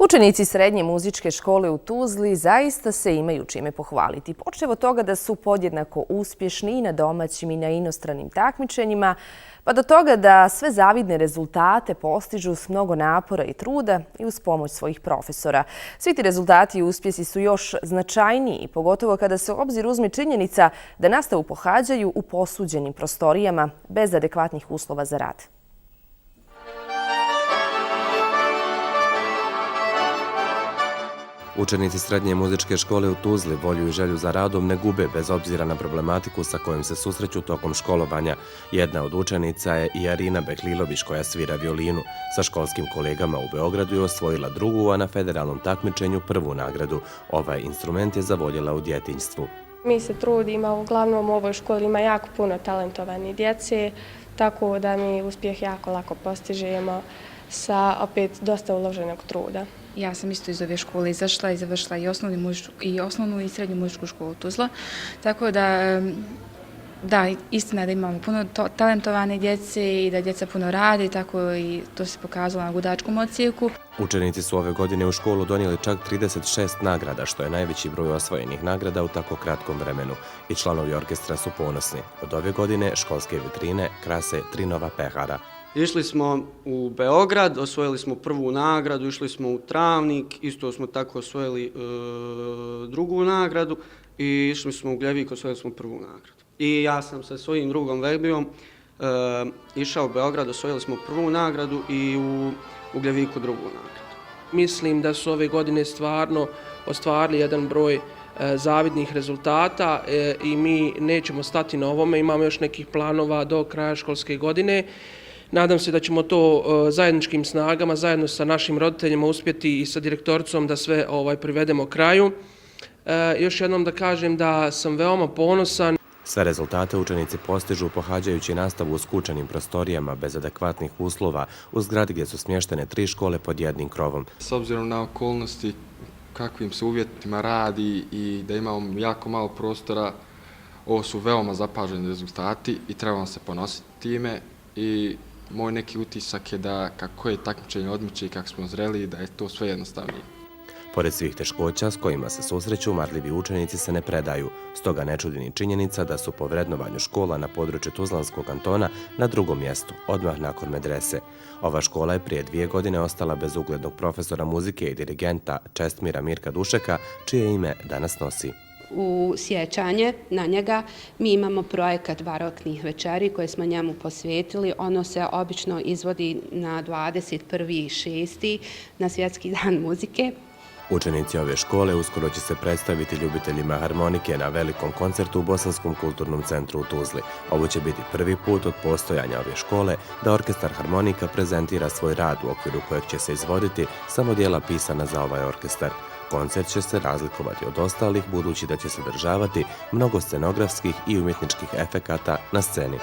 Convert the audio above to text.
Učenici Srednje muzičke škole u Tuzli zaista se imaju čime pohvaliti. Počev od toga da su podjednako uspješni i na domaćim i na inostranim takmičenjima, pa do toga da sve zavidne rezultate postižu s mnogo napora i truda i uz pomoć svojih profesora. Svi ti rezultati i uspjesi su još značajniji, pogotovo kada se u obzir uzme činjenica da nastavu pohađaju u posuđenim prostorijama bez adekvatnih uslova za rad. Učenici Srednje muzičke škole u Tuzli volju i želju za radom ne gube bez obzira na problematiku sa kojom se susreću tokom školovanja. Jedna od učenica je i Arina Beklilović koja svira violinu. Sa školskim kolegama u Beogradu je osvojila drugu, a na federalnom takmičenju prvu nagradu. Ovaj instrument je zavoljela u djetinjstvu. Mi se trudimo, uglavnom u ovoj školi ima jako puno talentovane djece, tako da mi uspjeh jako lako postižemo sa opet dosta uloženog truda. Ja sam isto iz ove škole izašla i završila i osnovnu i srednju muzičku školu Tuzla. Tako da, istina je da imamo puno talentovane djece i da djeca puno rade, tako i to se pokazalo na gudačkom odsjeku. Učenici su ove godine u školu donijeli čak 36 nagrada, što je najveći broj osvojenih nagrada u tako kratkom vremenu. I članovi orkestra su ponosni. Od ove godine školske vitrine krase 3 nova pehara. Išli smo u Beograd, osvojili smo prvu nagradu, išli smo u Travnik, isto smo tako osvojili drugu nagradu i išli smo u Gljevik, osvojili smo prvu nagradu. I ja sam sa svojim drugom Verbijom išao u Beograd, osvojili smo prvu nagradu i u Gljeviku drugu nagradu. Mislim da su ove godine stvarno ostvarili jedan broj zavidnih rezultata i mi nećemo stati na ovome, imamo još nekih planova do kraja školske godine. Nadam se da ćemo to zajedničkim snagama, zajedno sa našim roditeljima uspjeti i sa direktoricom da sve privedemo kraju. Još jednom da kažem da sam veoma ponosan. Sve rezultate učenici postižu pohađajući nastavu u skučenim prostorijama bez adekvatnih uslova u zgradi gdje su smještene 3 škole pod jednim krovom. S obzirom na okolnosti kakvim se uvjetima radi i da imamo jako malo prostora, ovo su veoma zapaženi rezultati i trebamo se ponositi time. I moj neki utisak je da kako je takmičenje odmiče i kako smo zreli, da je to sve jednostavnije. Pored svih teškoća s kojima se susreću, marljivi učenici se ne predaju. Stoga ne čudi ni činjenica da su po vrednovanju škola na području Tuzlanskog kantona na drugom mjestu, odmah nakon medrese. Ova škola je prije 2 godine ostala bez uglednog profesora muzike i dirigenta Čestmira Mirka Dušeka, čije ime danas nosi. U sjećanje na njega mi imamo projekat baroknih večeri koje smo njemu posvetili. Ono se obično izvodi na 21.6. na Svjetski dan muzike. Učenici ove škole uskoro će se predstaviti ljubiteljima harmonike na velikom koncertu u Bosanskom kulturnom centru u Tuzli. Ovo će biti prvi put od postojanja ove škole da orkestar harmonika prezentira svoj rad u okviru kojeg će se izvoditi samo djela pisana za ovaj orkestar. Koncert će se razlikovati od ostalih budući da će sadržavati mnogo scenografskih i umjetničkih efekata na sceni.